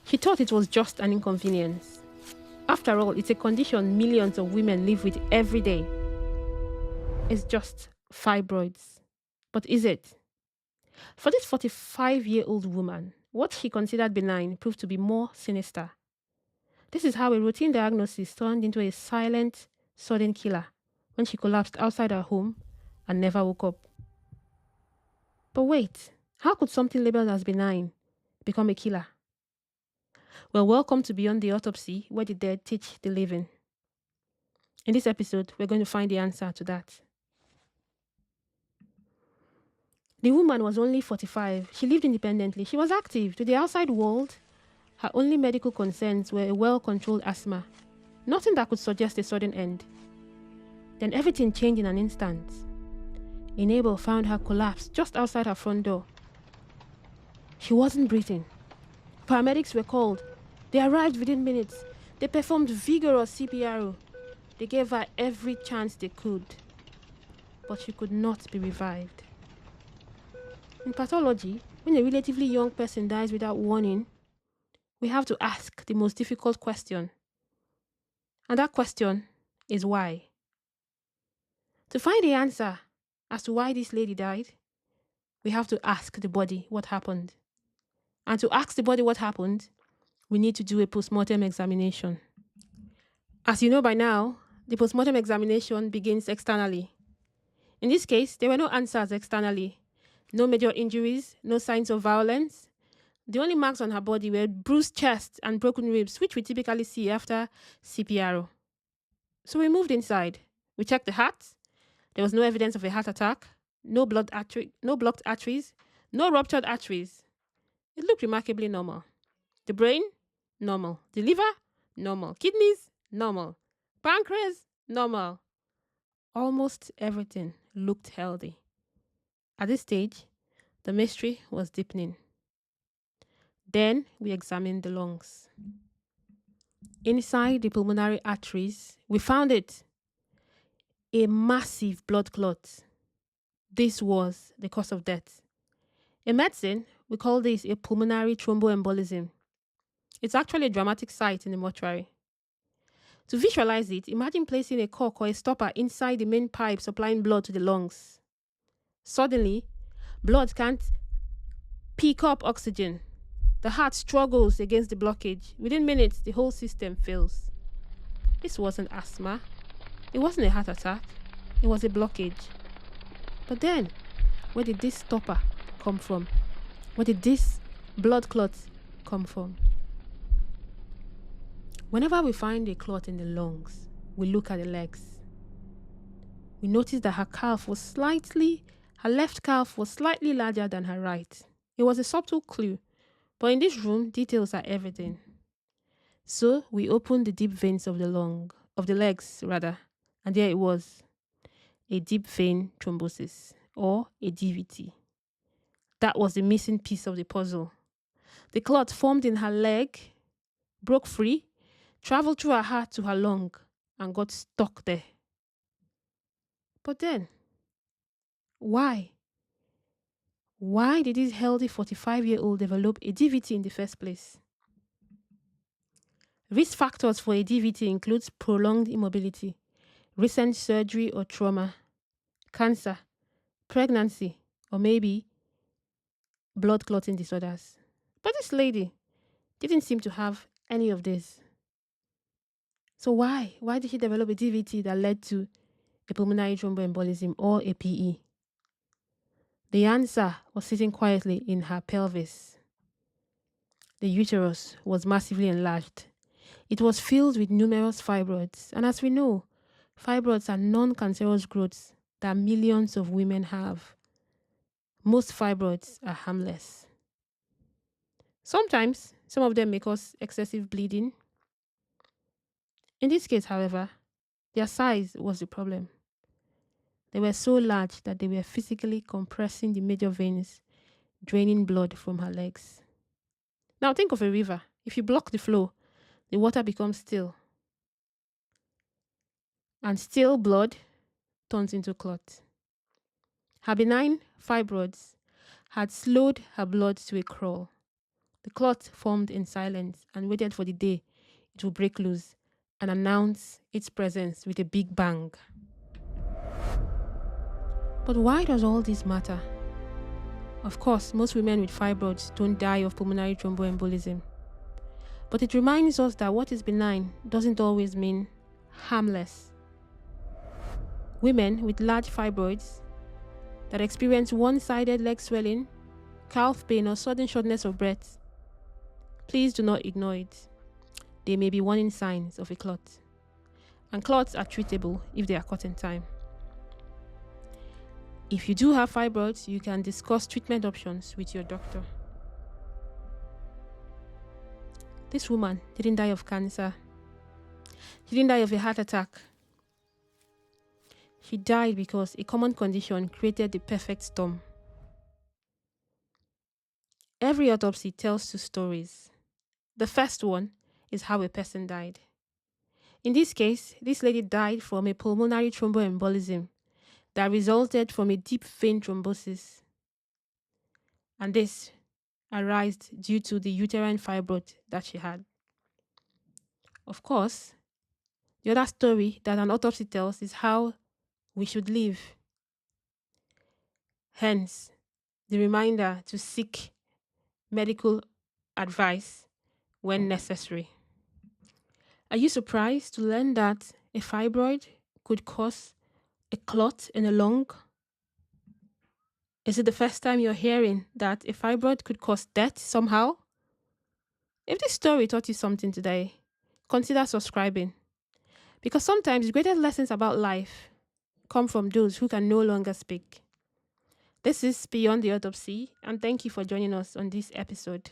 She thought it was just an inconvenience. After all, it's a condition millions of women live with every day. It's just fibroids. But is it? For this 45-year-old woman, what she considered benign proved to be more sinister. This is how a routine diagnosis turned into a silent, sudden killer when she collapsed outside her home and never woke up. But wait, how could something labeled as benign become a killer? Well, welcome to Beyond the Autopsy, where the dead teach the living. In this episode, we're going to find the answer to that. The woman was only 45. She lived independently. She was active. To the outside world, her only medical concerns were a well-controlled asthma. Nothing that could suggest a sudden end. Then everything changed in an instant. A neighbor found her collapsed just outside her front door. She wasn't breathing. Paramedics were called. They arrived within minutes. They performed vigorous CPR. They gave her every chance they could. But she could not be revived. In pathology, when a relatively young person dies without warning, we have to ask the most difficult question. And that question is why? To find the answer as to why this lady died, we have to ask the body what happened. And to ask the body what happened, we need to do a post-mortem examination. As you know by now, the post-mortem examination begins externally. In this case, there were no answers externally. No major injuries, no signs of violence. The only marks on her body were bruised chest and broken ribs, which we typically see after CPR. So we moved inside. We checked the heart. There was no evidence of a heart attack, no blocked arteries, no ruptured arteries. It looked remarkably normal. The brain, normal. The liver, normal. Kidneys, normal. Pancreas, normal. Almost everything looked healthy. At this stage, the mystery was deepening. Then we examined the lungs. Inside the pulmonary arteries, we found it. A massive blood clot. This was the cause of death. In medicine, we call this a pulmonary thromboembolism. It's actually a dramatic sight in the mortuary. To visualize it, imagine placing a cork or a stopper inside the main pipe supplying blood to the lungs. Suddenly, blood can't pick up oxygen. The heart struggles against the blockage. Within minutes, the whole system fails. This wasn't asthma. It wasn't a heart attack. It was a blockage. But then, where did this stopper come from? Where did this blood clot come from? Whenever we find a clot in the lungs, we look at the legs. We notice that her left calf was slightly larger than her right. It was a subtle clue, but in this room, details are everything. So we opened the deep veins of the legs, and there it was, a deep vein thrombosis, or a DVT. That was the missing piece of the puzzle. The clot formed in her leg, broke free, traveled through her heart to her lung, and got stuck there. But then, why? Why did this healthy 45-year-old develop a DVT in the first place? Risk factors for a DVT includes prolonged immobility, recent surgery or trauma, cancer, pregnancy, or maybe blood clotting disorders. But this lady didn't seem to have any of this. So why? Why did she develop a DVT that led to a pulmonary thromboembolism or a PE? The answer was sitting quietly in her pelvis. The uterus was massively enlarged. It was filled with numerous fibroids. And as we know, fibroids are non-cancerous growths that millions of women have. Most fibroids are harmless. Sometimes, some of them may cause excessive bleeding. In this case, however, their size was the problem. They were so large that they were physically compressing the major veins, draining blood from her legs. Now think of a river. If you block the flow, the water becomes still. And still blood turns into clot. Her benign fibroids had slowed her blood to a crawl. The clot formed in silence and waited for the day it would break loose and announce its presence with a big bang. But why does all this matter? Of course, most women with fibroids don't die of pulmonary thromboembolism. But it reminds us that what is benign doesn't always mean harmless. Women with large fibroids that experience one-sided leg swelling, calf pain, or sudden shortness of breath, please do not ignore it. They may be warning signs of a clot. And clots are treatable if they are caught in time. If you do have fibroids, you can discuss treatment options with your doctor. This woman didn't die of cancer. She didn't die of a heart attack. She died because a common condition created the perfect storm. Every autopsy tells two stories. The first one is how a person died. In this case, this lady died from a pulmonary thromboembolism that resulted from a deep vein thrombosis. And this arose due to the uterine fibroid that she had. Of course, the other story that an autopsy tells is how we should live. Hence, the reminder to seek medical advice when necessary. Are you surprised to learn that a fibroid could cause a clot in a lung? Is it the first time you're hearing that a fibroid could cause death somehow? If this story taught you something today, consider subscribing. Because sometimes the greatest lessons about life come from those who can no longer speak. This is Beyond the Autopsy, and thank you for joining us on this episode.